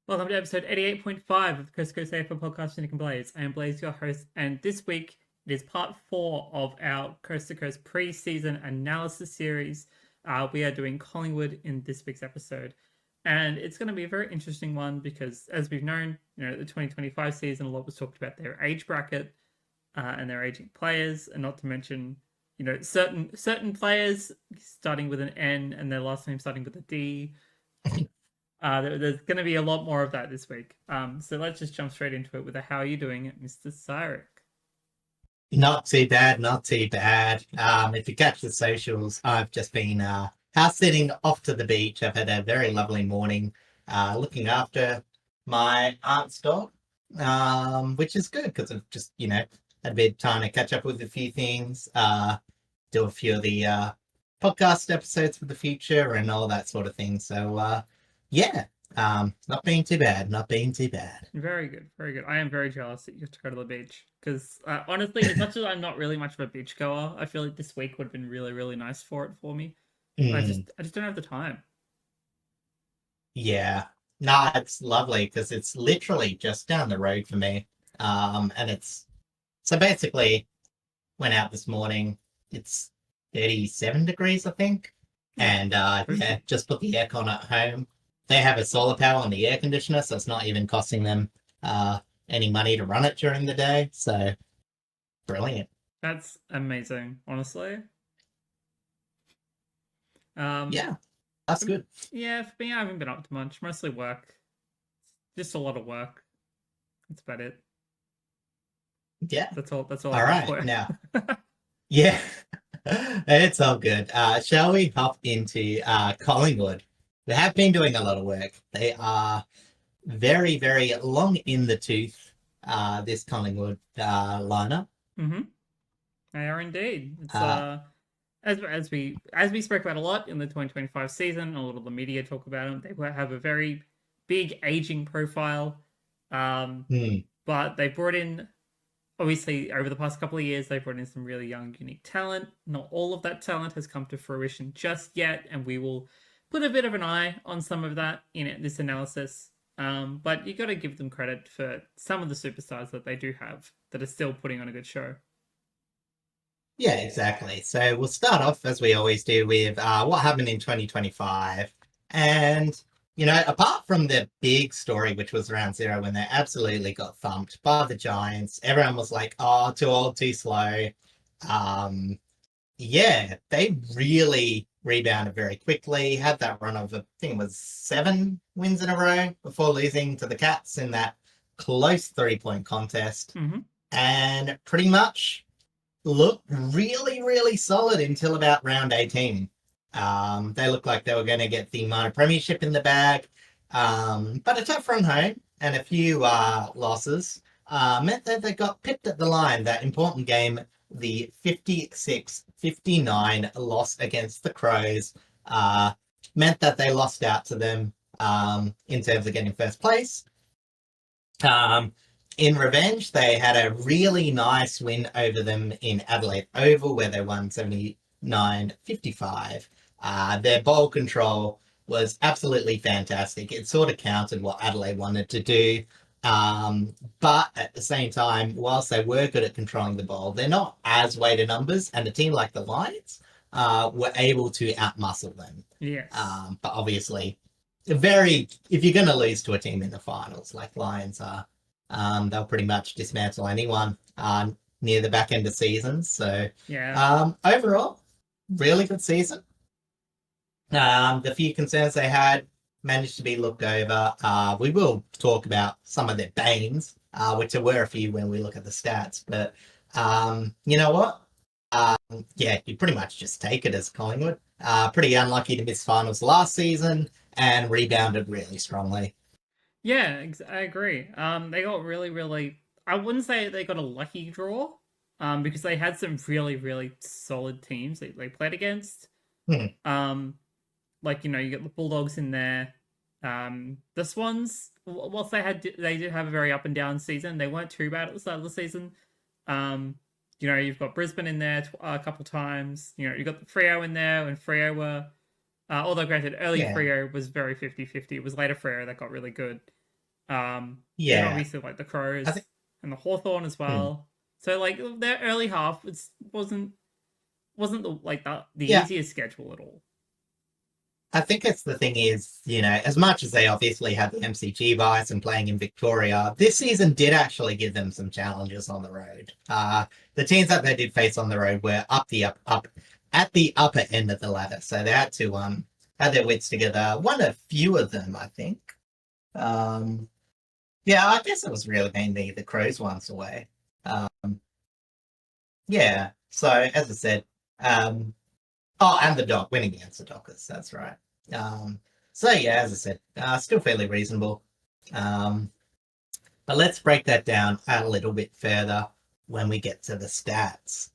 Welcome to episode 88.5 of the Coast to Coast AFL podcast with Nick and Blaze. I am Blaze, your host, and this week it is part 4 of our Coast to Coast Preseason Analysis series. We are doing Collingwood in this week's episode, and it's going to be a very interesting one because, as we've known, the 2025 season, a lot was talked about their age bracket and their aging players, and not to mention, certain players starting with an N and their last name starting with a D. There's going to be a lot more of that this week. So let's just jump straight into it with a how are you doing, Mr. Cyric? Not too bad, not too bad. If you catch the socials, I've just been house sitting off to the beach. I've had a very lovely morning looking after my aunt's dog, which is good because I've just, had a bit of time to catch up with a few things, do a few of the podcast episodes for the future and all that sort of thing. So, not being too bad, not being too bad. Very good, very good. I am very jealous that you get to go to the beach because honestly, as much as I'm not really much of a beach goer, I feel like this week would have been really, really nice for me. I just don't have the time. Yeah, no, it's lovely because it's literally just down the road for me. And it's so basically went out this morning. It's 37 degrees, I think, and just put the aircon at home. They have a solar power on the air conditioner, so it's not even costing them any money to run it during the day. So, brilliant. That's amazing, honestly. Yeah, that's good. Yeah, for me, I haven't been up to much. Mostly work. Just a lot of work. That's about it. Yeah. That's all. All right, now. Yeah, it's all good. Shall we hop into Collingwood? They have been doing a lot of work. They are very, very long in the tooth, this Collingwood lineup. Mm-hmm. They are indeed. It's as we spoke about a lot in the 2025 season, a lot of the media talk about them. They have a very big aging profile, but they brought in, obviously, over the past couple of years, they've brought in some really young, unique talent. Not all of that talent has come to fruition just yet, and we will put a bit of an eye on some of that in this analysis. But you got to give them credit for some of the superstars that they do have that are still putting on a good show. Yeah, exactly. So we'll start off, as we always do, with what happened in 2025. And, apart from the big story, which was round 0, when they absolutely got thumped by the Giants, everyone was like, oh, too old, too slow. They really rebounded very quickly, had that run of, I think it was 7 wins in a row before losing to the Cats in that close 3-point contest. Mm-hmm. And pretty much looked really, really solid until about round 18. They looked like they were going to get the minor premiership in the bag. But a tough run home and a few losses meant that they got pipped at the line. That important game, the 56-59 loss against the Crows, meant that they lost out to them in terms of getting first place. In revenge, they had a really nice win over them in Adelaide Oval, where they won 79-55. Their ball control was absolutely fantastic. It sort of countered what Adelaide wanted to do. But at the same time, whilst they were good at controlling the ball, they're not as weighted numbers, and a team like the Lions were able to outmuscle them. Yes. But obviously, if you're going to lose to a team in the finals like Lions are, they'll pretty much dismantle anyone near the back end of seasons. So, overall, really good season. The few concerns they had managed to be looked over. We will talk about some of their banes, which there were a few when we look at the stats. But you know what? You pretty much just take it as Collingwood. Pretty unlucky to miss finals last season and rebounded really strongly. Yeah, I agree. They got really, really... I wouldn't say they got a lucky draw, because they had some really, really solid teams they played against. You got the Bulldogs in there. The Swans, whilst they did have a very up and down season, they weren't too bad at the start of the season. You've got Brisbane in there a couple times. You've got the Freo in there, and Freo were... although granted, early Freo was very 50-50. It was later Freo that got really good. And obviously like the Crows and the Hawthorn as well. So like their early half wasn't the easiest schedule at all. I think it's the thing is, as much as they obviously had the MCG bias and playing in Victoria, this season did actually give them some challenges on the road. The teams that they did face on the road were up at the upper end of the ladder, so they had to have their wits together. Won a few of them, I think. I guess it was really mainly the Crows once away. So as I said, and the winning against the Dockers, that's right. As I said, still fairly reasonable. But let's break that down a little bit further when we get to the stats.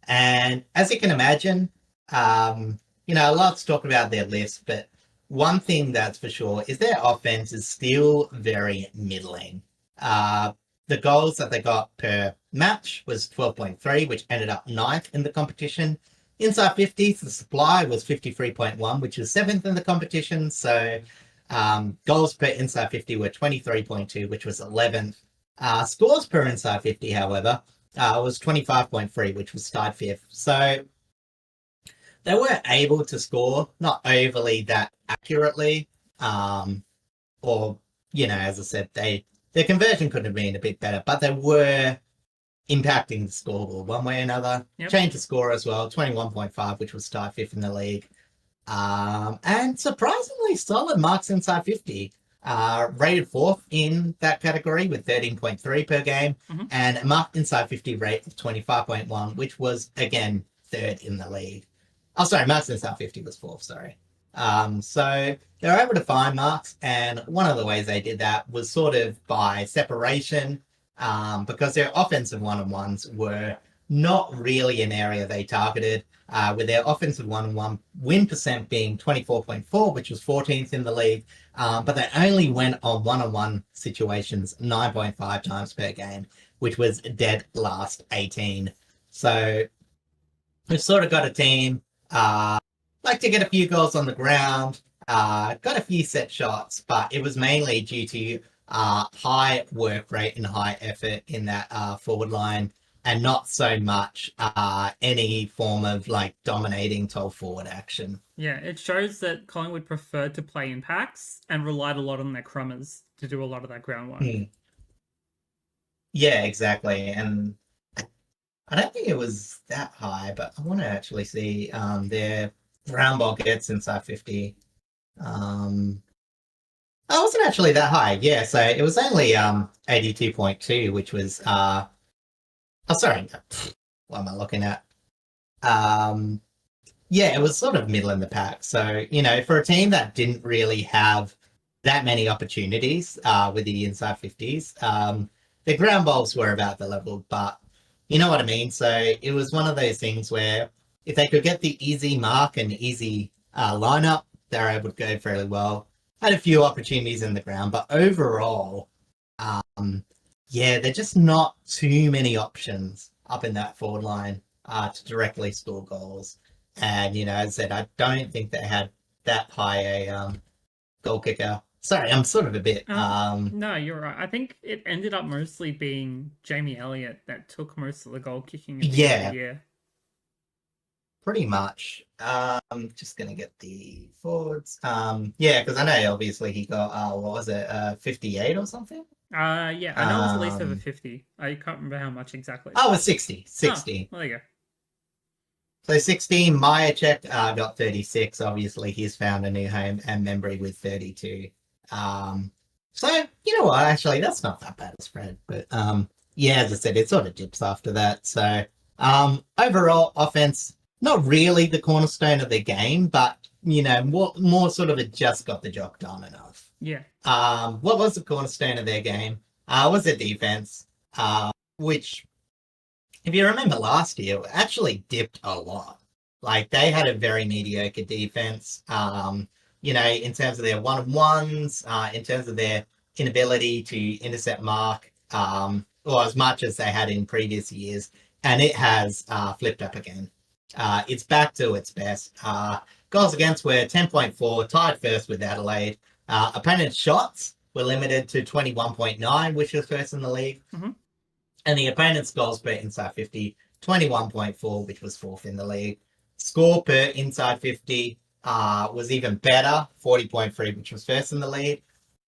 And as you can imagine, a lot's talked about their list, but one thing that's for sure is their offense is still very middling. The goals that they got per match was 12.3, which ended up 9th in the competition. Inside 50s, the supply was 53.1, which was 7th in the competition. So goals per inside 50 were 23.2, which was 11th. Scores per inside 50, however, was 25.3, which was tied 5th. So they were able to score, not overly that accurately, as I said, their conversion could have been a bit better, but they were impacting the scoreboard one way or another. Yep. Change the score as well, 21.5, which was tied 5th in the league. And surprisingly solid marks inside 50. Rated 4th in that category with 13.3 per game, and a mark inside 50 rate of 25.1, which was, again, 3rd in the league. Oh, sorry, marks inside 50 was 4th, sorry. So they were able to find marks, and one of the ways they did that was sort of by separation, because their offensive one-on-ones were not really an area they targeted, with their offensive one-on-one win percent being 24.4, which was 14th in the league, but they only went on one-on-one situations 9.5 times per game, which was dead last 18. So we've sort of got a team like to get a few goals on the ground, got a few set shots, but it was mainly due to high work rate and high effort in that forward line, and not so much any form of like dominating 12 forward action. Yeah, it shows that Collingwood preferred to play in packs and relied a lot on their crummers to do a lot of that groundwork. Yeah, exactly. And I don't think it was that high, but I want to actually see their ground ball gets inside 50. It wasn't actually that high. Yeah, so it was only 82.2, which was sorry, what am I looking at? It was sort of middle in the pack. So, for a team that didn't really have that many opportunities with the inside 50s, their ground balls were about the level, but you know what I mean? So it was one of those things where if they could get the easy mark and easy lineup, they were able to go fairly well. Had a few opportunities in the ground, but overall, they're just not too many options up in that forward line to directly score goals. And, as I said, I don't think they had that high a goal kicker. Sorry, I'm sort of a bit... No, you're right. I think it ended up mostly being Jamie Elliott that took most of the goal kicking at the end of the year. Pretty much. Just going to get the forwards. Because I know obviously he got, 58 or something? I know it was at least over 50. I can't remember how much exactly. Oh, it was 60. 60. Oh, there you go. So 16, Myercheck got 36. Obviously, he's found a new home, and Membry with 32. So, you know what? Actually, that's not that bad a spread. But, as I said, it sort of dips after that. So, overall, offense, not really the cornerstone of their game, but, more sort of it just got the job done enough. Yeah. What was the cornerstone of their game? Was their defense, which, if you remember last year, actually dipped a lot. Like, they had a very mediocre defense, in terms of their one-on-ones, in terms of their inability to intercept mark, or as much as they had in previous years, and it has flipped up again. It's back to its best. Goals against were 10.4, tied first with Adelaide. Opponent shots were limited to 21.9, which was first in the league. Mm-hmm. And the opponent's goals per inside 50, 21.4, which was fourth in the league. Score per inside 50 was even better, 40.3, which was first in the league.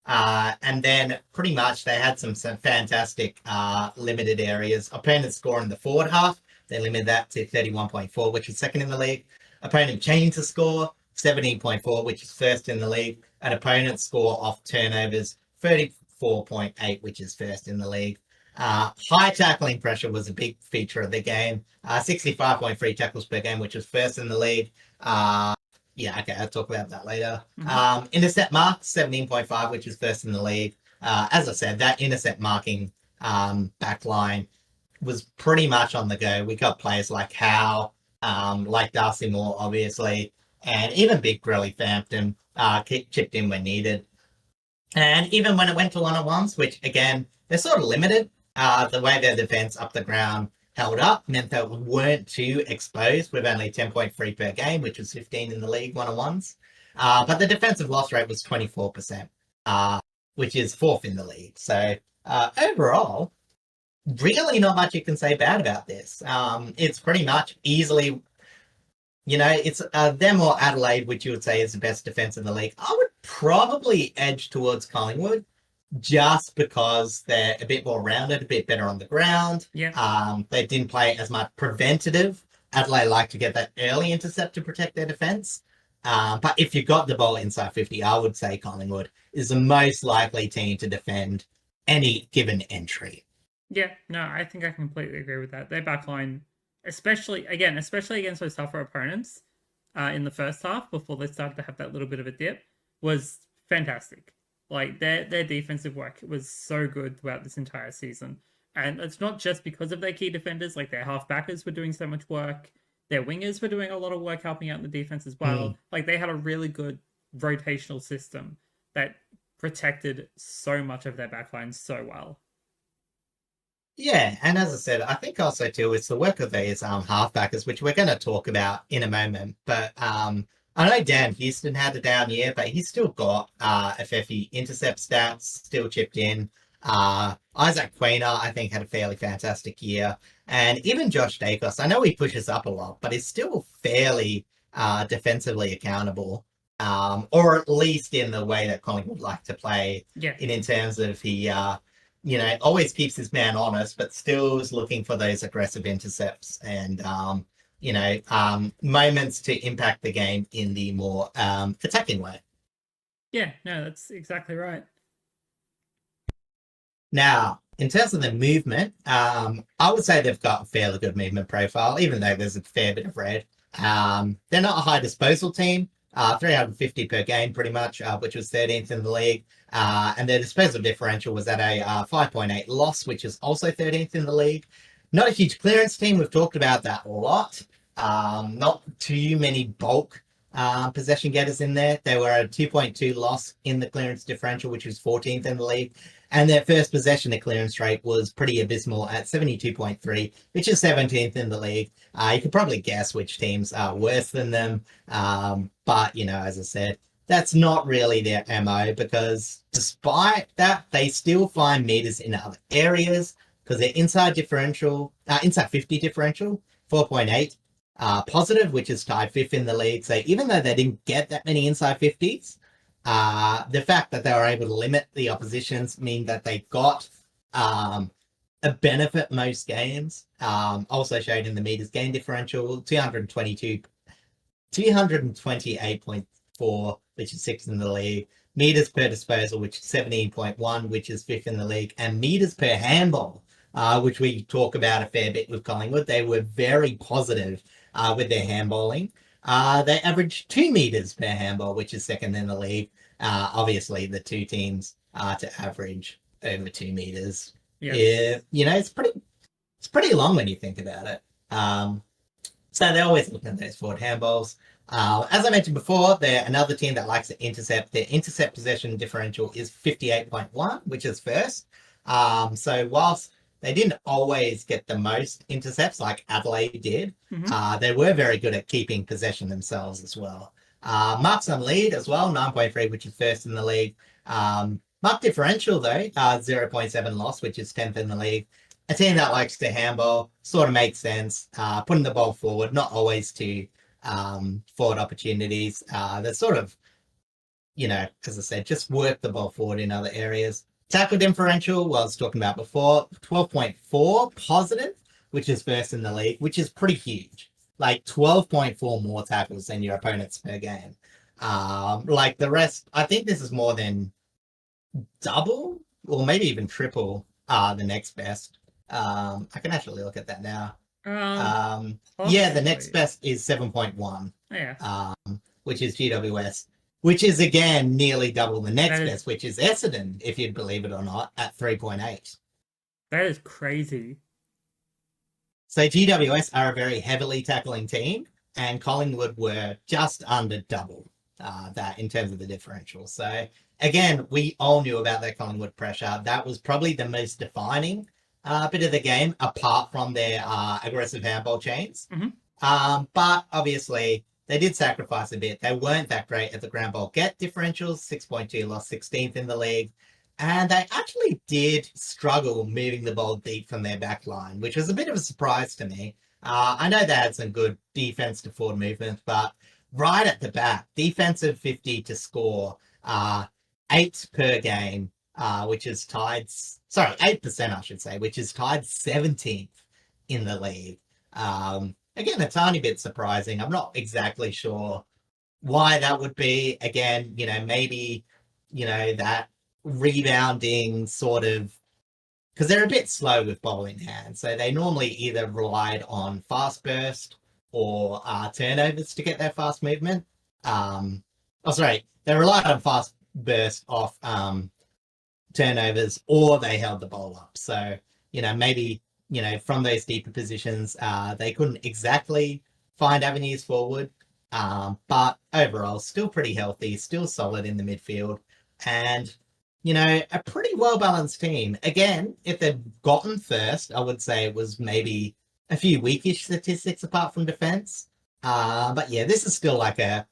And then pretty much they had some fantastic limited areas. Opponent score in the forward half, they limited that to 31.4, which is second in the league. Opponent chain to score, 17.4, which is first in the league. And opponent score off turnovers, 34.8, which is first in the league. High tackling pressure was a big feature of the game. 65.3 tackles per game, which was first in the league. Yeah, okay, I'll talk about that later. Mm-hmm. Intercept mark, 17.5, which is first in the league. As I said, that intercept marking backline was pretty much on the go. We got players like Howe, like Darcy Moore, obviously, and even Big Grelly Frampton chipped in when needed. And even when it went to one-on-ones, which, again, they're sort of limited, the way their defense up the ground held up meant that we weren't too exposed with only 10.3 per game, which was 15 in the league one-on-ones. But the defensive loss rate was 24%, which is fourth in the league. So overall, really not much you can say bad about this. It's pretty much easily, it's them or Adelaide, which you would say is the best defense in the league. I would probably edge towards Collingwood, just because they're a bit more rounded, a bit better on the ground. Yeah. They didn't play as much preventative. Adelaide like to get that early intercept to protect their defence. But if you got the ball inside 50, I would say Collingwood is the most likely team to defend any given entry. Yeah, no, I think I completely agree with that. Their backline, especially against those tougher opponents in the first half, before they started to have that little bit of a dip, was fantastic. Like, their defensive work was so good throughout this entire season. And it's not just because of their key defenders, like their half-backers were doing so much work. Their wingers were doing a lot of work helping out in the defense as well. Like, they had a really good rotational system that protected so much of their backline so well. Yeah, and as I said, I think also too, it's the work of these half-backers, which we're going to talk about in a moment. But I know Dan Houston had a down year, but he's still got a fair few intercept stats, still chipped in. Isaac Quainer, I think, had a fairly fantastic year. And even Josh Dacos, I know he pushes up a lot, but is still fairly defensively accountable. Or at least in the way that Collingwood would like to play. Yeah. In terms of he, always keeps his man honest, but still is looking for those aggressive intercepts and moments to impact the game in the more attacking way. Yeah, no, that's exactly right. Now, in terms of the movement, I would say they've got a fairly good movement profile, even though there's a fair bit of red. They're not a high disposal team, 350 per game pretty much, which was 13th in the league. And their disposal differential was at a 5.8 loss, which is also 13th in the league. Not a huge clearance team. We've talked about that a lot. Not too many bulk possession getters in there. They were at a 2.2 loss in the clearance differential, which was 14th in the league. And their first possession to clearance rate was pretty abysmal at 72.3, which is 17th in the league. You could probably guess which teams are worse than them. But, as I said, that's not really their MO, because despite that, they still find meters in other areas, because their inside 50 differential, 4.8, positive, which is tied 5th in the league. So even though they didn't get that many inside 50s, the fact that they were able to limit the oppositions mean that they got a benefit most games. Also showed in the meters gain differential, 228.4, which is 6th in the league. Meters per disposal, which is 17.1, which is 5th in the league. And meters per handball, which we talk about a fair bit with Collingwood. They were very positive with their handballing. They averaged 2 meters per handball, which is 2nd in the league. Obviously, the two teams to average over 2 meters. Yeah, it's pretty long when you think about it. So they're always looking at those forward handballs. As I mentioned before, they're another team that likes to intercept. Their intercept possession differential is 58.1, which is first. So whilst they didn't always get the most intercepts like Adelaide did, they were very good at keeping possession themselves as well. Marks on lead as well, 9.3, which is first in the league. Mark differential, though, 0.7 loss, which is 10th in the league. A team that likes to handball sort of makes sense. Putting the ball forward, not always to forward opportunities. They're sort of, as I said, just work the ball forward in other areas. Tackle differential, well, I was talking about before, 12.4 positive, which is first in the league, which is pretty huge. Like 12.4 more tackles than your opponents per game. Like the rest, I think this is more than double or maybe even triple the next best. I can actually look at that now. Yeah, the next best is 7.1. Yeah. Which is GWS, which is again nearly double the next best, which is Essendon, if you'd believe it or not, at 3.8. That is crazy. So GWS are a very heavily tackling team, and Collingwood were just under double that in terms of the differential. So again, we all knew about that Collingwood pressure. That was probably the most defining bit of the game, apart from their aggressive handball chains. Mm-hmm. But obviously, they did sacrifice a bit. They weren't that great at the ground ball get differentials, 6.2, lost 16th in the league. And they actually did struggle moving the ball deep from their back line, which was a bit of a surprise to me. I know they had some good defense to forward movement, but right at the back, defensive 50 to score 8 per game, which is tied, 8% I should say, which is tied 17th in the league. Again, a tiny bit surprising. I'm not exactly sure why that would be. Again, maybe, that rebounding sort of, because they're a bit slow with ball in hand. So they normally either relied on fast burst or turnovers to get their fast movement. They relied on fast burst off turnovers, or they held the ball up. So, maybe from those deeper positions, they couldn't exactly find avenues forward. But overall, still pretty healthy, still solid in the midfield. And, a pretty well-balanced team. Again, if they'd gotten first, I would say it was maybe a few weakish statistics apart from defense. But yeah, this is still like a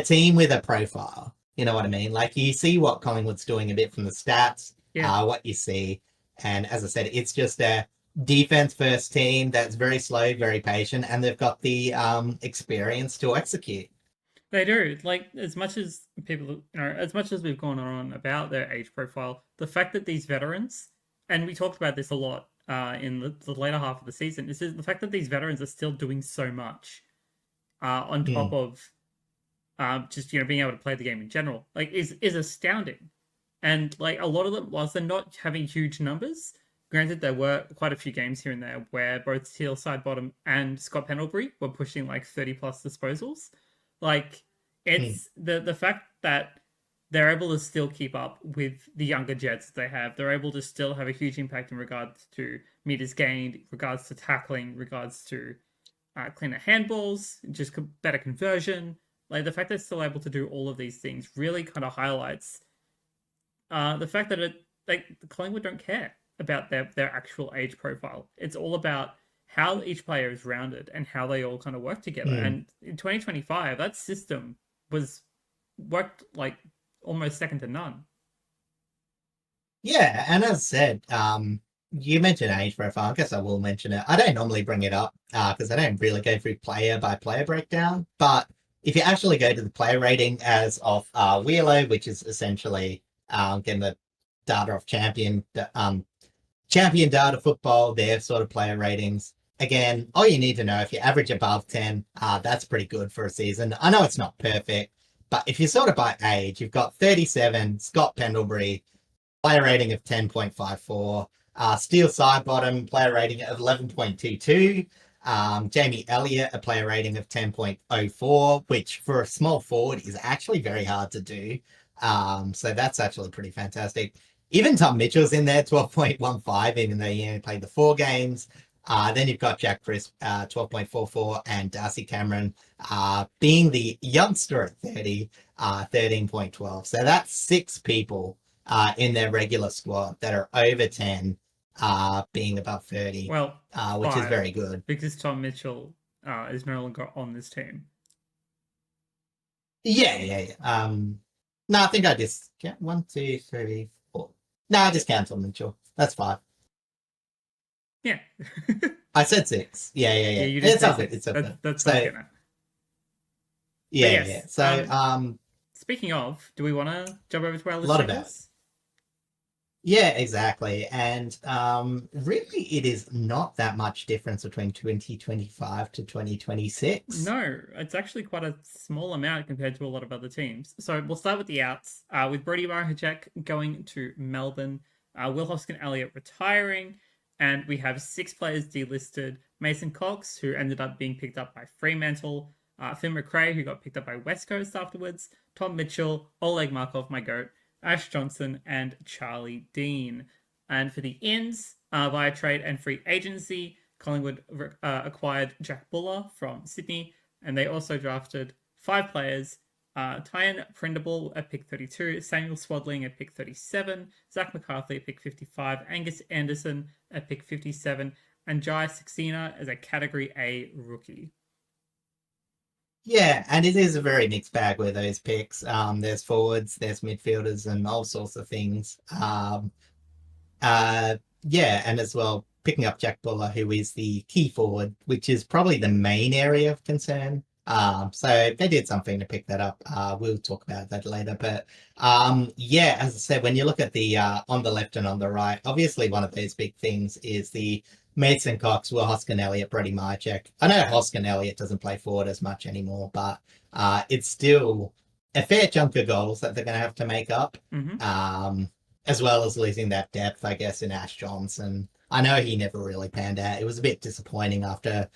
team with a profile. You know what I mean? Like you see what Collingwood's doing a bit from the stats, what you see. And as I said, it's just a defense first team that's very slow, very patient, and they've got the experience to execute. They do. Like, as much as people, as much as we've gone on about their age profile, the fact that these veterans, and we talked about this a lot in the later half of the season, is the fact that these veterans are still doing so much on top of just being able to play the game in general, like is astounding. And like a lot of them, whilst they're not having huge numbers, granted there were quite a few games here and there where both Teal Sidebottom and Scott Pendlebury were pushing like 30 plus disposals. Like it's the fact that they're able to still keep up with the younger Jets that they have. They're able to still have a huge impact in regards to meters gained, regards to tackling, regards to cleaner handballs, just better conversion. Like the fact they're still able to do all of these things really kind of highlights the fact that the Collingwood don't care about their actual age profile. It's all about how each player is rounded and how they all kind of work together. And in 2025, that system worked like almost second to none. Yeah, and as I said, you mentioned age profile. I guess I will mention it. I don't normally bring it up because I don't really go through player by player breakdown. But if you actually go to the player rating as of Wheelo, which is essentially getting the data of champion data football, their sort of player ratings. Again, all you need to know, if you average above 10, that's pretty good for a season. I know it's not perfect, but if you sort of by age, you've got 37, Scott Pendlebury, player rating of 10.54, Steele Sidebottom, player rating of 11.22, Jamie Elliott, a player rating of 10.04, which for a small forward is actually very hard to do. So that's actually pretty fantastic. Even Tom Mitchell's in there, 12.15, even though he only played the 4 games. Then you've got Jack Crisp, 12.44, and Darcy Cameron being the youngster at 30, 13.12. So that's 6 people in their regular squad that are over 10, being above 30, which is very good. Because Tom Mitchell is no longer on this team. Yeah. No, I think I just count 1, 2, 3, 4. No, I just cancel Mitchell. That's 5. Yeah. I said 6. Yeah. You did It's say up six. It's up That's what I was So getting at. But yeah. yes. So Speaking of, do we want to jump over to our a list lot about it. checkers? Yeah, exactly. And really, it is not that much difference between 2025 to 2026. No, it's actually quite a small amount compared to a lot of other teams. So we'll start with the outs. With Brody Marhacek going to Melbourne, Will Hoskin-Elliott retiring, and we have 6 players delisted. Mason Cox, who ended up being picked up by Fremantle, Finn McRae, who got picked up by West Coast afterwards, Tom Mitchell, Oleg Markov, my goat, Ash Johnson, and Charlie Dean. And for the ins, via trade and free agency, Collingwood acquired Jack Buller from Sydney, and they also drafted 5 players. Tyan Prindable at pick 32, Samuel Swadling at pick 37, Zach McCarthy at pick 55, Angus Anderson at pick 57, and Jai Saxena as a Category A rookie. Yeah, and it is a very mixed bag with those picks. There's forwards, there's midfielders, and all sorts of things. Yeah, and as well, picking up Jack Buller, who is the key forward, which is probably the main area of concern. So they did something to pick that up. We'll talk about that later. But yeah, as I said, when you look at the on the left and on the right, obviously one of those big things is the Mason Cox, Will Hoskin-Elliott, Brody Marchek. I know Hoskin-Elliott doesn't play forward as much anymore, but it's still a fair chunk of goals that they're going to have to make up. As well as losing that depth, I guess, in Ash Johnson. I know he never really panned out. It was a bit disappointing after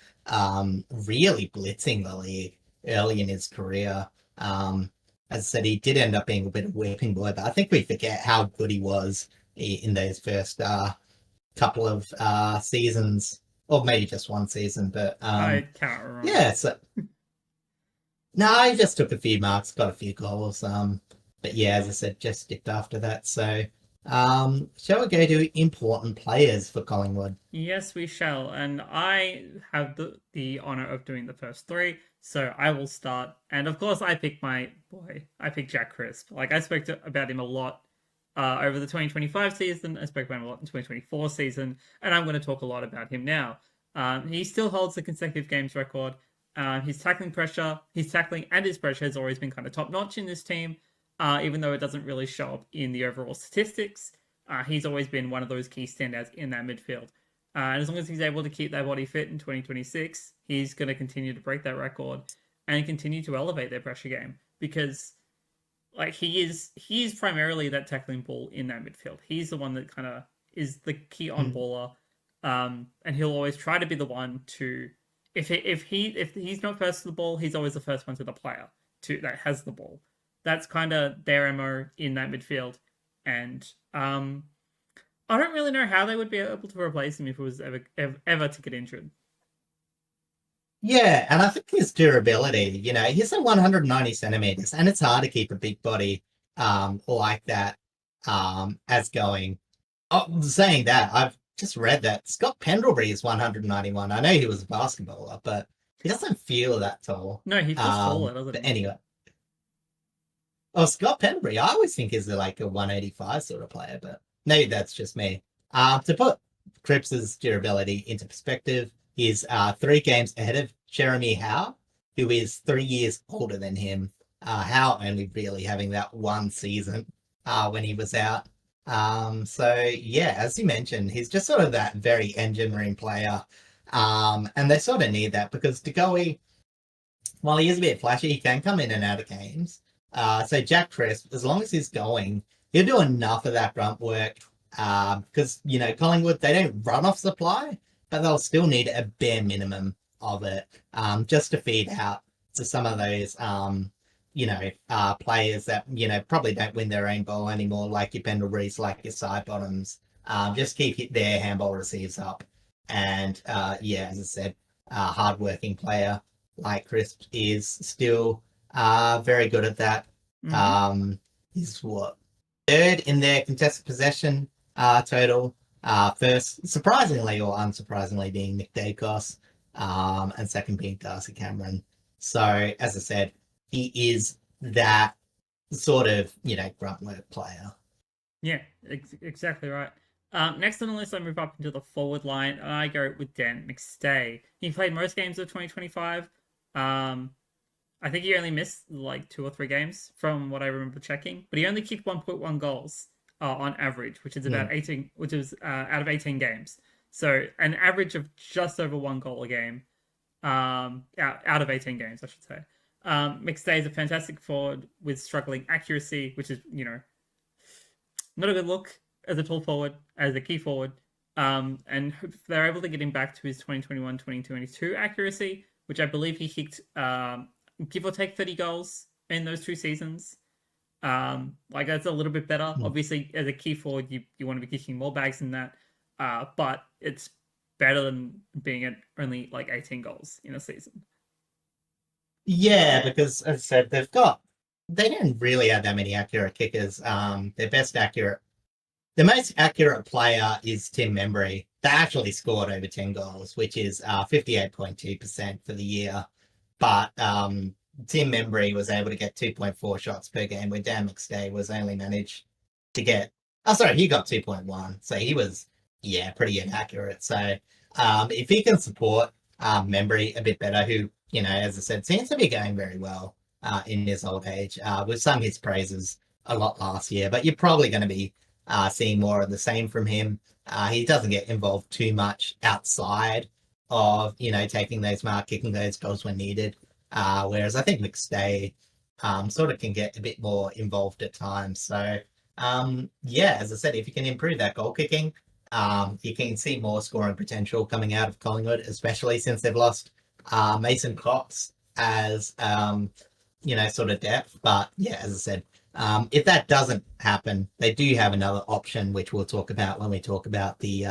really blitzing the league early in his career. As I said, he did end up being a bit of a whipping boy, but I think we forget how good he was in those first couple of seasons, or maybe just one season. But I can't remember. Yeah, so no, he just took a few marks, got a few goals. But yeah, as I said, just dipped after that. So shall we go to important players for Collingwood? Yes, we shall. And I have the honor of doing the first 3, so I will start. And of course, I picked my boy. I picked Jack Crisp. Like, I spoke about him a lot over the 2025 season. I spoke about him a lot in the 2024 season. And I'm going to talk a lot about him now. He still holds the consecutive games record. His tackling and his pressure has always been kind of top-notch in this team. Even though it doesn't really show up in the overall statistics, he's always been one of those key standouts in that midfield. And as long as he's able to keep that body fit in 2026, he's going to continue to break that record and continue to elevate their pressure game, because like he is primarily that tackling ball in that midfield. He's the one that kind of is the key on baller, and he'll always try to be the one to if he's not first to the ball, he's always the first one to the player that has the ball. That's kind of their MO in that midfield. And I don't really know how they would be able to replace him if it was ever to get injured. Yeah, and I think his durability, he's at 190 centimeters, and it's hard to keep a big body like that as going. Oh, saying that, I've just read that Scott Pendlebury is 191. I know he was a basketballer, but he doesn't feel that tall. No, he feels taller, doesn't he? But anyway. Oh, Scott Pendlebury, I always think is like a 185 sort of player, but maybe that's just me. To put Cripps' durability into perspective, he's 3 games ahead of Jeremy Howe, who is 3 years older than him. Howe only really having that one season when he was out. So yeah, as you mentioned, he's just sort of that very engine room player. And they sort of need that because DeGoey, while he is a bit flashy, he can come in and out of games. So Jack Crisp, as long as he's going, he'll do enough of that grunt work because, Collingwood, they don't run off supply, but they'll still need a bare minimum of it just to feed out to some of those, players that, probably don't win their own ball anymore, like your Pendleburys, like your side bottoms. Just keep their handball receives up. And, yeah, as I said, hardworking player like Crisp is still very good at that. He's third in their contested possession total. First, surprisingly or unsurprisingly, being Nick Dacos, and second being Darcy Cameron. So, as I said, he is that sort of, grunt work player. Yeah, exactly right. Next on the list, I move up into the forward line, and I go with Dan McStay. He played most games of 2025. I think he only missed like 2 or 3 games from what I remember checking, but he only kicked 1.1 goals on average, which is about 18, which is out of 18 games. So an average of just over 1 goal a game, out of 18 games, I should say. McStay is a fantastic forward with struggling accuracy, which is not a good look as a tall forward, as a key forward. And they're able to get him back to his 2021-2022 accuracy, which I believe he kicked give or take 30 goals in those 2 seasons. Like that's a little bit better. Obviously, as a key forward, you want to be kicking more bags than that. But it's better than being at only like 18 goals in a season. Yeah, because as I said, they didn't really have that many accurate kickers. The most accurate player is Tim Membry. They actually scored over 10 goals, which is 58.2% for the year. But Tim Membry was able to get 2.4 shots per game, where Dan McStay was only managed to get... he got 2.1. So he was, pretty inaccurate. So if he can support Membry a bit better, who, as I said, seems to be going very well in his old age. We've sung his praises a lot last year, but you're probably going to be seeing more of the same from him. He doesn't get involved too much outside of, taking those marks, kicking those goals when needed. Whereas I think McStay sort of can get a bit more involved at times. So, as I said, if you can improve that goal kicking, you can see more scoring potential coming out of Collingwood, especially since they've lost Mason Cox as, sort of depth. But as I said, if that doesn't happen, they do have another option, which we'll talk about when we talk about the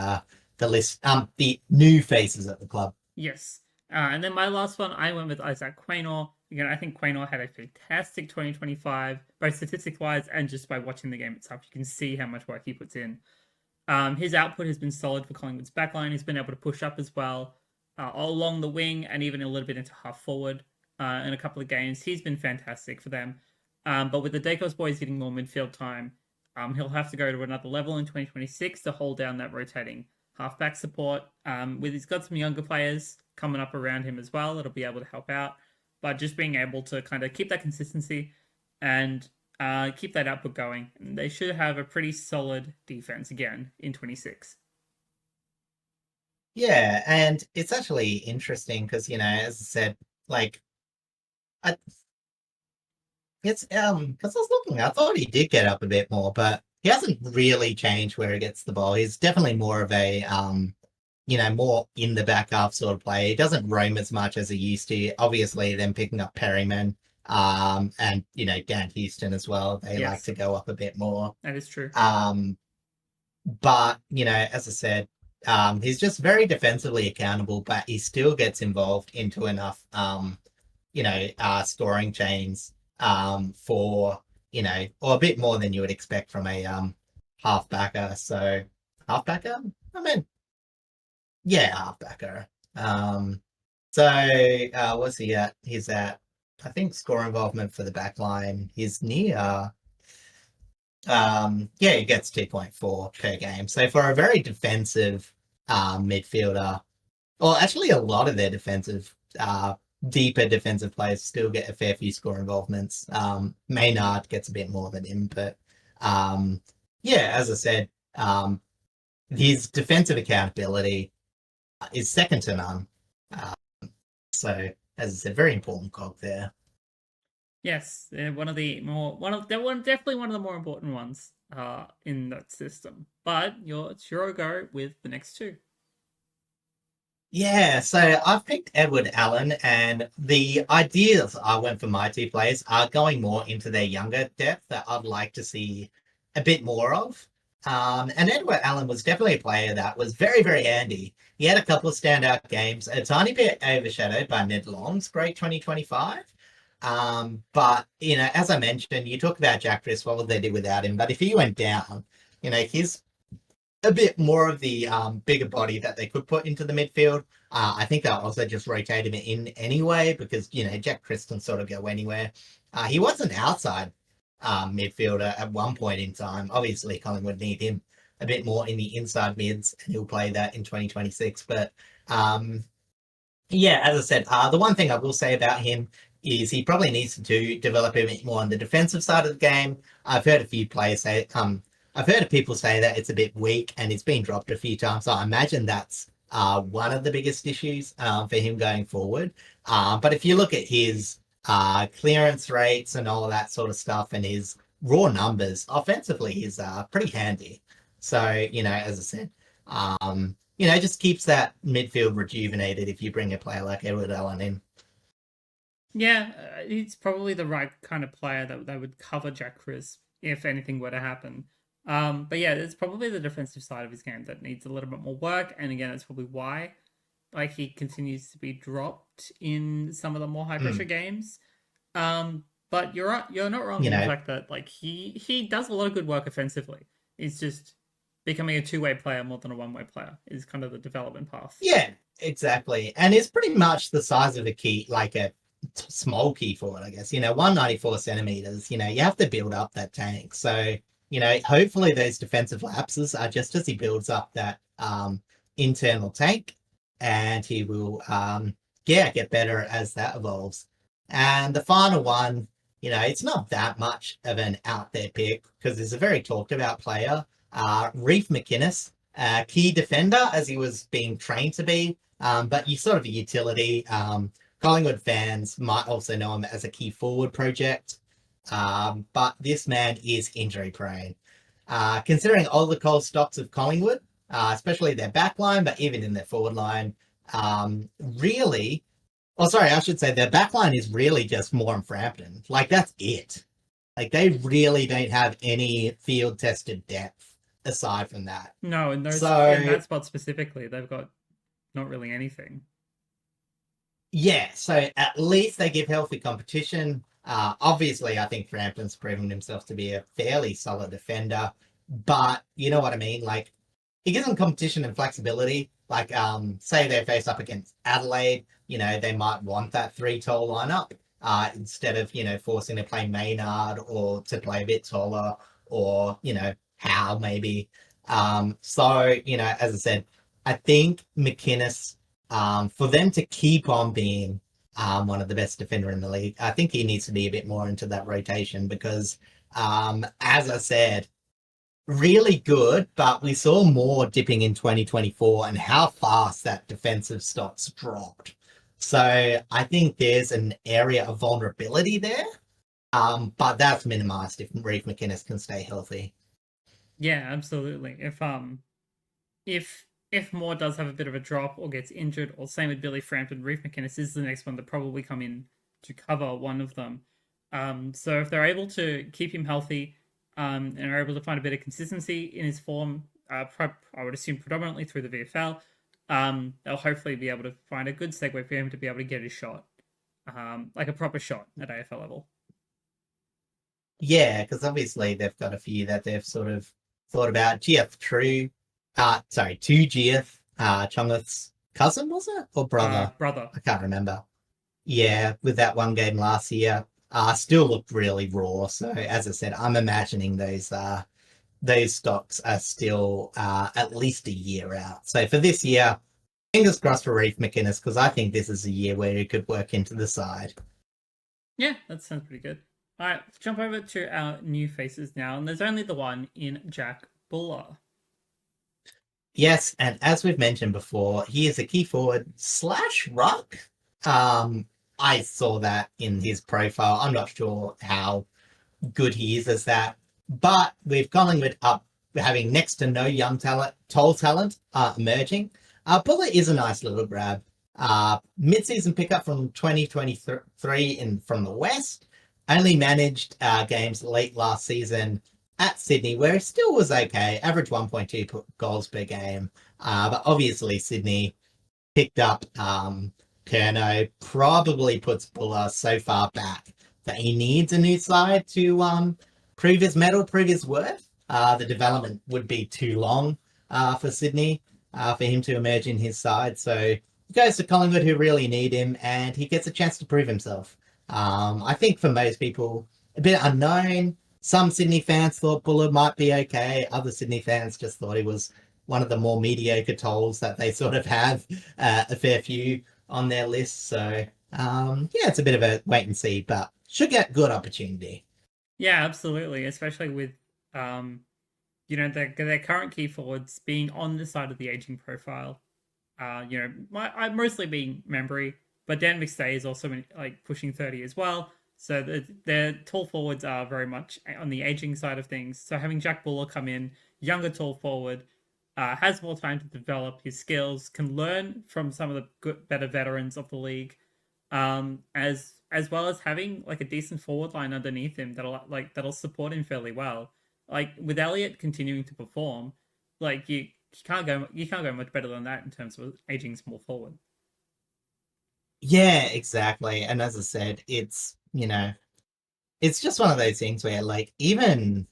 list, the new faces at the club. Yes. And then my last one, I went with Isaac Quaynor. Again, I think Quaynor had a fantastic 2025, both statistic-wise and just by watching the game itself. You can see how much work he puts in. His output has been solid for Collingwood's backline. He's been able to push up as well, all along the wing and even a little bit into half forward in a couple of games. He's been fantastic for them. But with the Dacos boys getting more midfield time, he'll have to go to another level in 2026 to hold down that rotating halfback support. He's got some younger players coming up around him as well that'll be able to help out. But just being able to kind of keep that consistency and keep that output going. And they should have a pretty solid defense again in 26. Yeah, and it's actually interesting because, as I said, because I was looking, I thought he did get up a bit more, but he hasn't really changed where he gets the ball. He's definitely more of a, more in the back half sort of player. He doesn't roam as much as he used to. Obviously, then picking up Perryman, and Dan Houston as well. They like to go up a bit more. That is true. But as I said, he's just very defensively accountable, but he still gets involved into enough, scoring chains for or a bit more than you would expect from a halfbacker. So halfbacker, halfbacker. What's he at? He's at, I think, score involvement for the back line. He's near, he gets 2.4 per game. So for a very defensive midfielder, well, actually a lot of their deeper defensive players still get a fair few score involvements. Maynard gets a bit more than him, but as I said, his defensive accountability is second to none. So, as I said, very important cog there. Yes, they're definitely one of the more important ones in that system. But it's your go with the next two. Yeah, so I've picked Edward Allen, and the ideas I went for my 2 players are going more into their younger depth that I'd like to see a bit more of. And Edward Allen was definitely a player that was very, very handy. He had a couple of standout games, a tiny bit overshadowed by Ned Long's great 2025. But, as I mentioned, you talk about Jack Chris, what would they do without him? But if he went down, he's a bit more of the bigger body that they could put into the midfield. I think they'll also just rotate him in anyway because, Jack Chris can sort of go anywhere. He was an outside midfielder at one point in time. Obviously, Collingwood need him a bit more in the inside mids, and he'll play that in 2026. But yeah, as I said, the one thing I will say about him is he probably needs to develop a bit more on the defensive side of the game. I've heard a few players say, I've heard of people say that it's a bit weak and it's been dropped a few times. So I imagine that's one of the biggest issues for him going forward. But if you look at his clearance rates and all of that sort of stuff and his raw numbers, offensively, he's pretty handy. So, as I said, just keeps that midfield rejuvenated if you bring a player like Edward Allen in. Yeah, he's probably the right kind of player that would cover Jack Crisp if anything were to happen. But yeah, it's probably the defensive side of his game that needs a little bit more work. And again, that's probably why he continues to be dropped in some of the more high pressure games. But you're right, you're not wrong in the fact that he does a lot of good work offensively. It's just becoming a two-way player more than a one-way player is kind of the development path. Yeah, exactly. And it's pretty much the size of a key, like a small key forward, I guess. 194 centimeters, you have to build up that tank. So, hopefully those defensive lapses are just as he builds up that internal tank, and he will get better as that evolves. And the final one, it's not that much of an out there pick because he's a very talked about player. Reef McInnes, key defender as he was being trained to be, but he's sort of a utility. Collingwood fans might also know him as a key forward project, but this man is injury prone. Considering all the cold stocks of Collingwood, especially their back line, but even in their forward line, I should say their back line is really just Moore and Frampton. That's it. They really don't have any field-tested depth aside from that. No, in that spot specifically, they've got not really anything. Yeah, so at least they give healthy competition. Obviously, I think Frampton's proven himself to be a fairly solid defender, but you know what I mean? He gives them competition and flexibility. Say they face up against Adelaide, they might want that 3-tall lineup instead of, forcing to play Maynard or to play a bit taller or, Howe maybe. As I said, I think McInnes, for them to keep on being one of the best defender in the league, I think he needs to be a bit more into that rotation because, as I said, really good, but we saw more dipping in 2024 and how fast that defensive stocks dropped. So I think there's an area of vulnerability there, but that's minimized if Reef McInnes can stay healthy. Yeah, absolutely. If Moore does have a bit of a drop or gets injured, or same with Billy Frampton, Reef McInnes is the next one to probably come in to cover one of them. So if they're able to keep him healthy and are able to find a bit of consistency in his form, I would assume predominantly through the VFL, they'll hopefully be able to find a good segue for him to be able to get his shot, like a proper shot at AFL level. Yeah, because obviously they've got a few that they've sort of thought about. To Giath, Chongeth's cousin, was it? Or brother? Brother. I can't remember. Yeah, with that one game last year, still looked really raw. So as I said, I'm imagining those stocks are still at least a year out. So for this year, fingers crossed for Reef McInnes, because I think this is a year where he could work into the side. Yeah, that sounds pretty good. All right, let's jump over to our new faces now, and there's only the one in Jack Buller. Yes, and as we've mentioned before, he is a key forward / ruck. I saw that in his profile. I'm not sure how good he is as that, but with Collingwood up having next to no young talent, tall talent emerging, Buller is a nice little grab. Mid-season pickup from 2023 from the West. Only managed games late last season at Sydney, where it still was okay, average 1.2 goals per game. But obviously Sydney picked up Curnow, probably puts Buller so far back that he needs a new side to prove his mettle, prove his worth. The development would be too long for Sydney for him to emerge in his side. So he goes to Collingwood, who really need him, and he gets a chance to prove himself. I think for most people, a bit unknown. some Sydney fans thought Buller might be okay. Other Sydney fans just thought he was one of the more mediocre tolls that they sort of have a fair few on their list. So, yeah, it's a bit of a wait and see, but should get good opportunity. Yeah, absolutely. Especially with, their current key forwards being on the side of the aging profile. I'm mostly being Membry, but Dan McStay is also like pushing 30 as well. So their tall forwards are very much on the aging side of things. So having Jack Buller come in, younger tall forward, has more time to develop his skills, can learn from some of the better veterans of the league, as well as having like a decent forward line underneath him that'll support him fairly well. Like with Elliott continuing to perform, like you can't go much better than that in terms of aging small forward. Yeah, exactly. And as I said, it's it's just one of those things where like even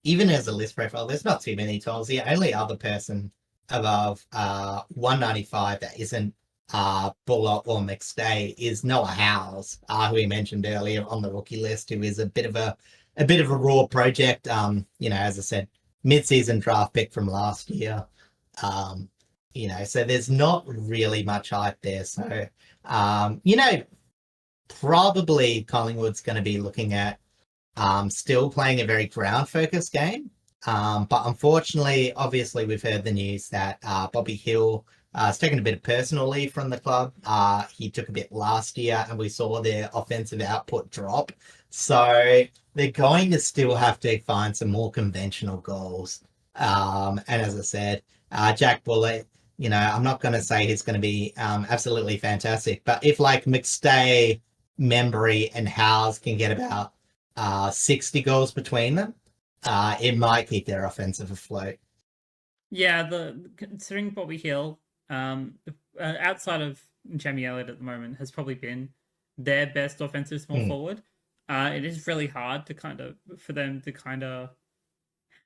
as a list profile, there's not too many tolls. The only other person above 195 that isn't Buller or McStay is Noah Howes, who we mentioned earlier on the rookie list, who is a bit of a raw project. As I said, mid-season draft pick from last year. So there's not really much hype there. So probably Collingwood's going to be looking at still playing a very ground-focused game. But unfortunately, obviously, we've heard the news that Bobby Hill has taken a bit of personal leave from the club. He took a bit last year, and we saw their offensive output drop. So they're going to still have to find some more conventional goals. And as I said, Jack Buller, I'm not going to say he's going to be absolutely fantastic, but if like McStay, Membry, and Howes can get about 60 goals between them, it might keep their offensive afloat. Yeah, considering Bobby Hill, outside of Jamie Elliott at the moment, has probably been their best offensive small forward. It is really hard for them to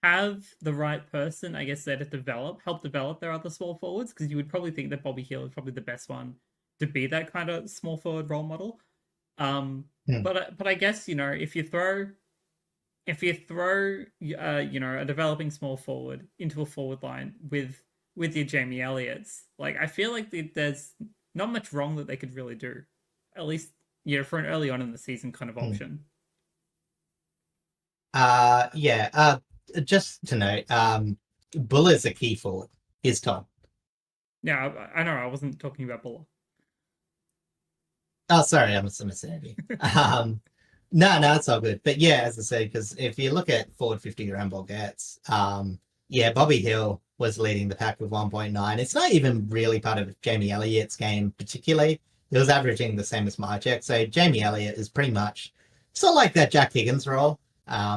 have the right person, I guess, there to help develop their other small forwards, because you would probably think that Bobby Hill is probably the best one to be that kind of small forward role model. But I guess if you throw a developing small forward into a forward line with your Jamie Elliott's, like I feel like there's not much wrong that they could really do, at least for an early on in the season kind of option. Just to note, Buller's a key forward. His Tom. Yeah, I know. I wasn't talking about Buller. Oh, sorry, I must have misunderstood you. No, it's all good. But yeah, as I said, because if you look at forward 50 ground ball gets, Bobby Hill was leading the pack with 1.9. It's not even really part of Jamie Elliott's game particularly. He was averaging the same as Marjack. So Jamie Elliott is pretty much sort of like that Jack Higgins role.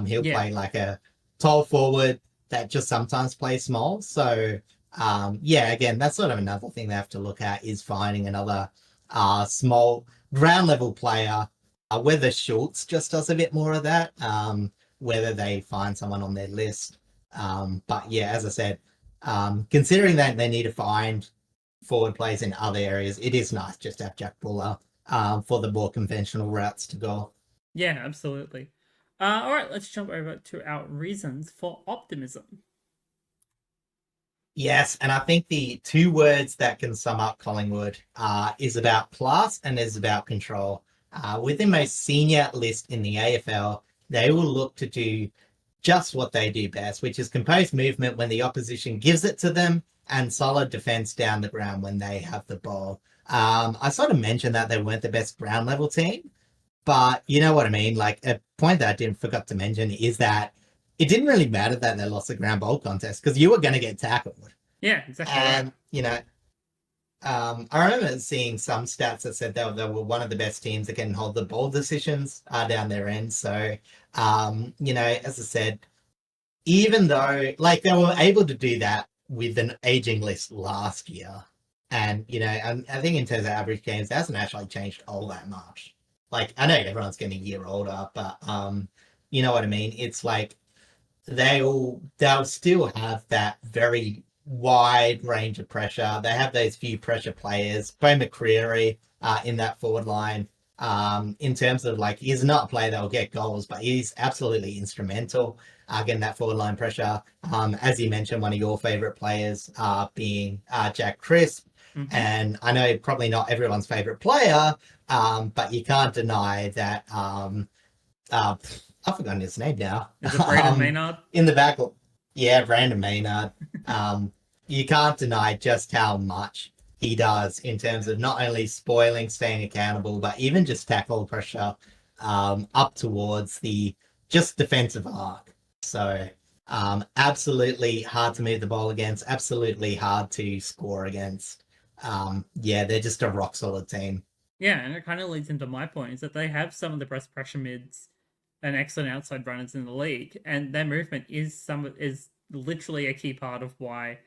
He'll play like a tall forward that just sometimes plays small. So again, that's sort of another thing they have to look at, is finding another small ground level player. Whether Schultz just does a bit more of that, whether they find someone on their list. But yeah, as I said, considering that they need to find forward players in other areas, it is nice just to have Jack Buller for the more conventional routes to go. Yeah, absolutely. All right, let's jump over to our reasons for optimism. Yes, and I think the two words that can sum up Collingwood is about class and is about control. With the most senior list in the AFL, they will look to do just what they do best, which is composed movement when the opposition gives it to them and solid defense down the ground when they have the ball. I sort of mentioned that they weren't the best ground level team, but you know what I mean? Like, a point that I forgot to mention is that it didn't really matter that they lost the ground ball contest, because you were going to get tackled. Yeah, exactly. And, I remember seeing some stats that said they were one of the best teams that can hold the ball decisions down their end. So, as I said, even though like they were able to do that with an aging list last year, and I think in terms of average games, that hasn't actually changed all that much. Like, I know everyone's getting a year older, but you know what I mean? It's like they'll still have that very wide range of pressure. They have those few pressure players. Bo McCreary in that forward line. in terms of like, he's not a player that will get goals, but he's absolutely instrumental getting that forward line pressure. As you mentioned, one of your favorite players being Jack Crisp. Mm-hmm. And I know probably not everyone's favorite player, but you can't deny that I've forgotten his name now. Is it Brandon Maynard? In the back, yeah, Brandon Maynard. You can't deny just how much he does in terms of not only spoiling, staying accountable, but even just tackle pressure up towards the just defensive arc. So absolutely hard to move the ball against, absolutely hard to score against. Yeah, they're just a rock solid team. Yeah, and it kind of leads into my point, is that they have some of the best pressure mids and excellent outside runners in the league, and their movement is literally a key part of why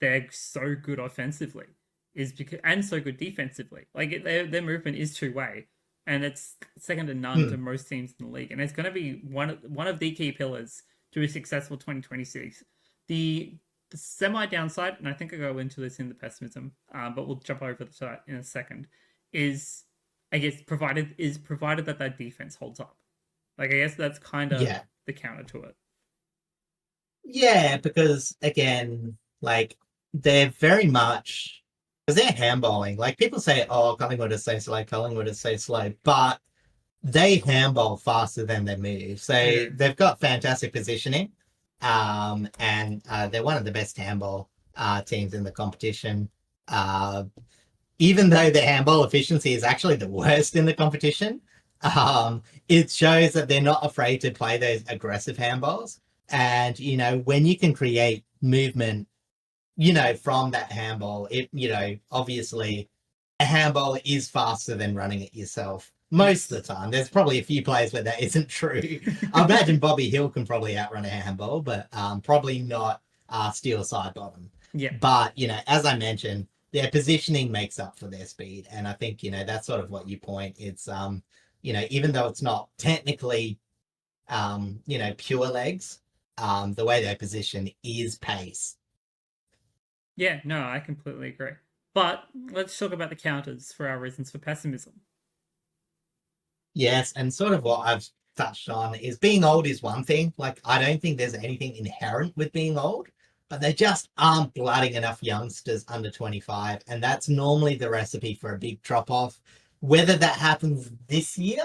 they're so good offensively, is because and so good defensively. Like their movement is two-way, and it's second to none to most teams in the league, and it's going to be one of the key pillars to a successful 2026. The semi downside, and I think I go into this in the pessimism, but we'll jump over to that in a second, is I guess provided that that defense holds up. Like, I guess that's kind of the counter to it. Yeah, because again, like, they're very much, because they're handballing. Like, people say, oh, Collingwood is so slow, but they handball faster than they move. So they've got fantastic positioning, and they're one of the best handball teams in the competition. Even though their handball efficiency is actually the worst in the competition, it shows that they're not afraid to play those aggressive handballs. And, you know, when you can create movement, you know, from that handball, obviously a handball is faster than running it yourself most of the time. There's probably a few players where that isn't true. I imagine Bobby Hill can probably outrun a handball, but probably not steal side bottom. Yeah. But, you know, as I mentioned, their positioning makes up for their speed. And I think, you know, that's sort of what you point. It's, you know, even though it's not technically, you know, pure legs, the way they position is pace. Yeah, no, I completely agree. But let's talk about the counters for our reasons for pessimism. Yes, and sort of what I've touched on is being old is one thing. Like, I don't think there's anything inherent with being old, but they just aren't blooding enough youngsters under 25. And that's normally the recipe for a big drop off. Whether that happens this year,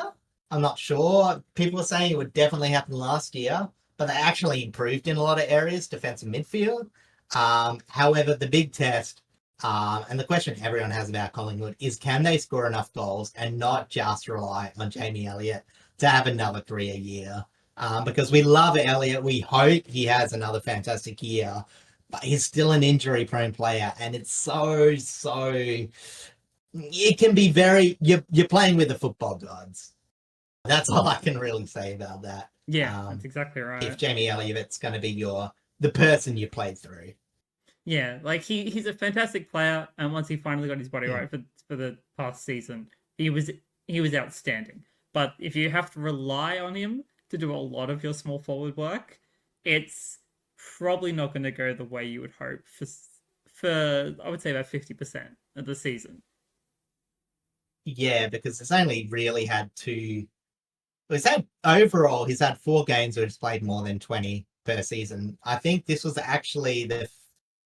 I'm not sure. People are saying it would definitely happen last year, but they actually improved in a lot of areas, defensive midfield. However, the big test, and the question everyone has about Collingwood is, can they score enough goals and not just rely on Jamie Elliott to have another career year? Because we love Elliott. We hope he has another fantastic year, but he's still an injury-prone player, and it's so... It can be very... You're playing with the football gods. That's all I can really say about that. Yeah, that's exactly right. If Jamie Elliott's going to be the person you played through. Yeah, like he's a fantastic player, and once he finally got his body right for the past season, he was outstanding. But if you have to rely on him to do a lot of your small forward work, it's probably not going to go the way you would hope for I would say about 50% of the season. Yeah, because it's only really had overall he's had 4 games where he's played more than 20 per season. I think this was actually the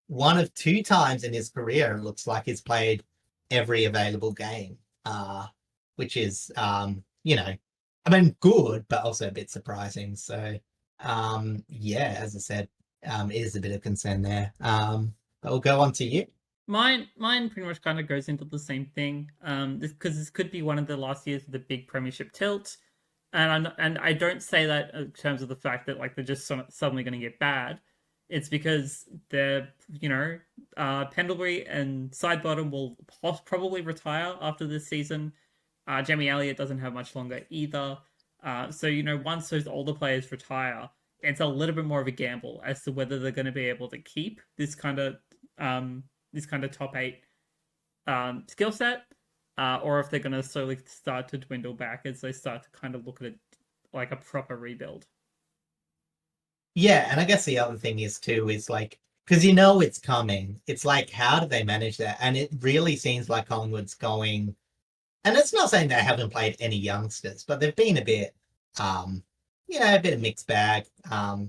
one of 2 times in his career it looks like he's played every available game, which is you know, I mean, good, but also a bit surprising. So yeah, as I said, it is a bit of concern there. But we'll go on to you. Mine pretty much kind of goes into the same thing. This could be one of the last years of the big premiership tilt, and I don't say that in terms of the fact that like they're just suddenly going to get bad. It's because they're, you know, Pendlebury and Sidebottom will probably retire after this season. Jamie Elliott doesn't have much longer either. So, you know, once those older players retire, it's a little bit more of a gamble as to whether they're going to be able to keep this kind of top 8 skill set, or if they're going to slowly start to dwindle back as they start to kind of look at it like a proper rebuild. Yeah, and I guess the other thing is too is like, because you know it's coming. It's like, how do they manage that? And it really seems like Collingwood's going and it's not saying they haven't played any youngsters, but they've been a bit, a bit of mixed bag.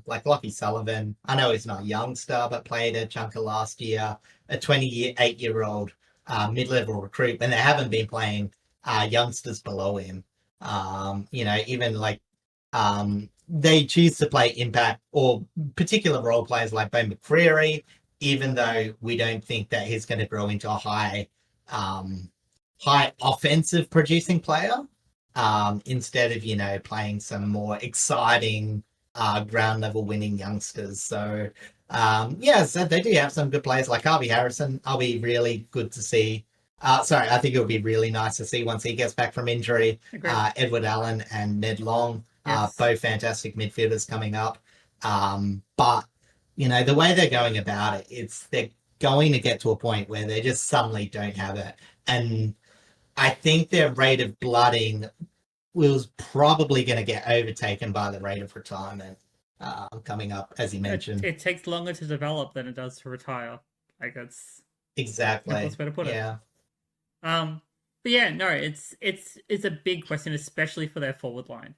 Like Lockie Sullivan, I know he's not a youngster, but played a chunk of last year, a 28-year-old mid-level recruit, and they haven't been playing youngsters below him. Even like they choose to play impact or particular role players like Ben McCreary, even though we don't think that he's going to grow into a high offensive producing player, instead of, playing some more exciting ground level winning youngsters. So, so they do have some good players like Harvey Harrison. I'll be really good to see. I think it would be really nice to see once he gets back from injury. Edward Allen and Ned Long, both fantastic midfielders coming up. But, the way they're going about it, they're going to get to a point where they just suddenly don't have it. And I think their rate of blooding was probably going to get overtaken by the rate of retirement coming up, as you mentioned. It takes longer to develop than it does to retire. Like that's exactly the best way to put it. Yeah. But yeah, no, it's a big question, especially for their forward line,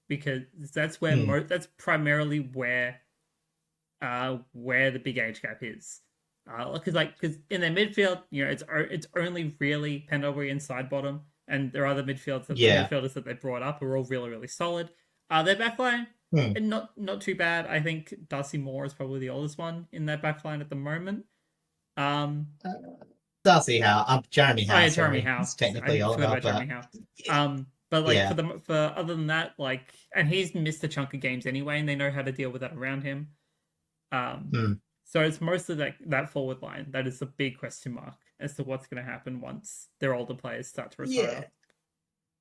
because that's where that's primarily where the big age gap is. Because in their midfield, it's only really Pendlebury and Sidebottom, and their other midfielders that they brought up are all really, really solid. Their backline, not too bad. I think Darcy Moore is probably the oldest one in their backline at the moment. Darcy Howe, Jeremy Howe. Jeremy Howe. Technically older, Jeremy Howe. But like for other than that, like, and he's missed a chunk of games anyway, and they know how to deal with that around him. So it's mostly that forward line that is the big question mark as to what's going to happen once their older players start to retire.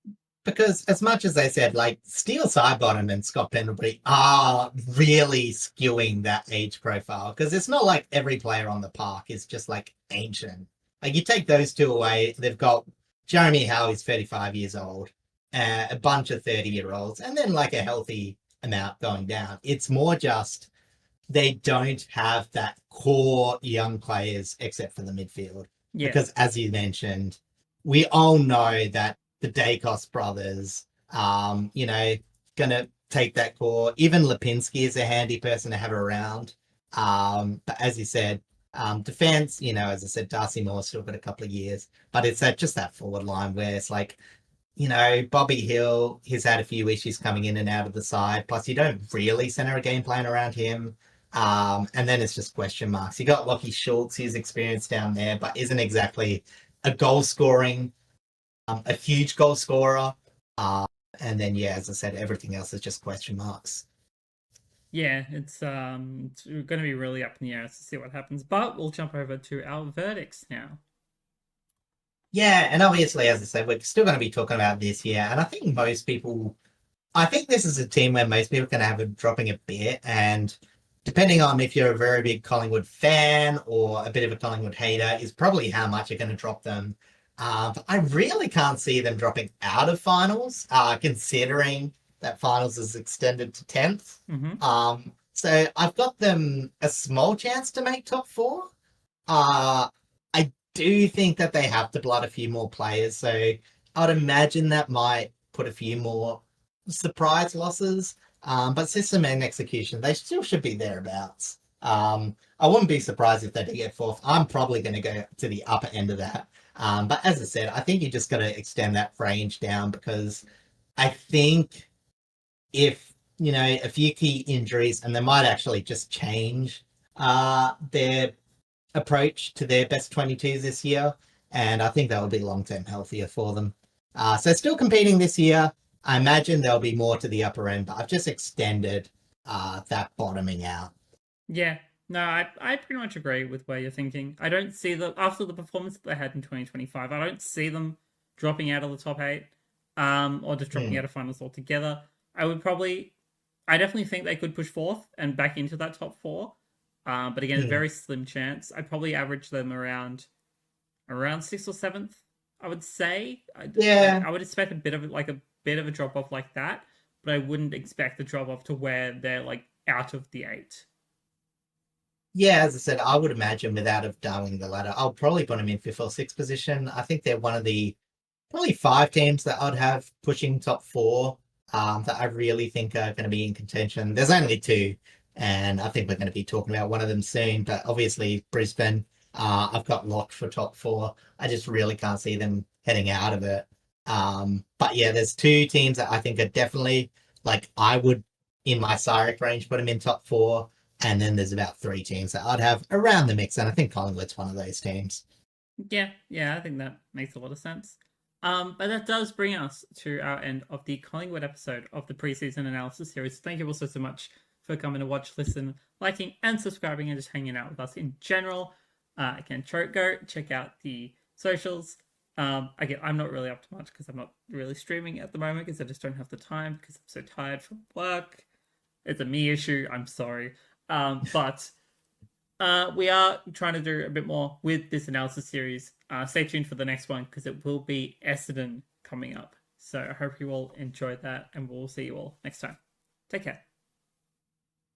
Yeah. Because as much as they said, like, Steele Sidebottom and Scott Pendlebury are really skewing that age profile, because it's not like every player on the park is just like ancient. Like, you take those two away, they've got Jeremy Howe, is 35 years old, a bunch of 30-year-olds, and then like a healthy amount going down. It's more just they don't have that core young players except for the midfield. Yeah. Because as you mentioned, we all know that the Dacos brothers, gonna take that core. Even Lipinski is a handy person to have around. But as you said, defense, as I said, Darcy Moore's still got a couple of years, but it's just that forward line where it's like, Bobby Hill, he's had a few issues coming in and out of the side. Plus, you don't really center a game plan around him. And then it's just question marks. You got Lockie Schultz, he's experienced down there, but isn't exactly a huge goal scorer. And then, as I said, everything else is just question marks. Yeah, it's going to be really up in the air to see what happens. But we'll jump over to our verdicts now. Yeah, and obviously, as I said, we're still going to be talking about this year. And I think this is a team where most people are going to have it dropping a bit. And depending on if you're a very big Collingwood fan or a bit of a Collingwood hater, is probably how much you're going to drop them. But I really can't see them dropping out of finals, considering that finals is extended to 10th. Mm-hmm. So I've got them a small chance to make top 4. I do think that they have to blood a few more players, so I'd imagine that might put a few more surprise losses. But system and execution, they still should be thereabouts. I wouldn't be surprised if they did get 4th. I'm probably going to go to the upper end of that. But as I said, I think you just got to extend that range down, because I think if, a few key injuries, and they might actually just change their approach to their best 22s this year, and I think that will be long-term healthier for them. So still competing this year. I imagine there'll be more to the upper end, but I've just extended that bottoming out. Yeah. No, I pretty much agree with where you're thinking. I don't see them, after the performance that they had in 2025, I don't see them dropping out of the top 8, or just dropping out of finals altogether. I definitely think they could push 4th and back into that top 4. But again, a very slim chance. I'd probably average them around 6th or 7th, I would say. I would expect a bit of a drop off like that, but I wouldn't expect the drop off to where they're like out of the 8. Yeah, as I said, I would imagine without darling the ladder, I'll probably put them in 5th or 6th position. I think they're one of the probably 5 teams that I'd have pushing top 4 that I really think are going to be in contention. There's only 2, and I think we're going to be talking about one of them soon. But obviously, Brisbane, I've got locked for top 4. I just really can't see them heading out of it. But yeah, there's 2 teams that I think are definitely, like, I would, in my Cyric range, put them in top 4. And then there's about 3 teams that I'd have around the mix. And I think Collingwood's one of those teams. Yeah, I think that makes a lot of sense. But that does bring us to our end of the Collingwood episode of the Preseason Analysis series. Thank you also so much for coming to watch, listen, liking, and subscribing, and just hanging out with us in general. Again, go check out the socials. Again, I'm not really up to much because I'm not really streaming at the moment because I just don't have the time because I'm so tired from work. It's a me issue. I'm sorry. But we are trying to do a bit more with this analysis series. Stay tuned for the next one because it will be Essendon coming up. So I hope you all enjoyed that, and we'll see you all next time. Take care.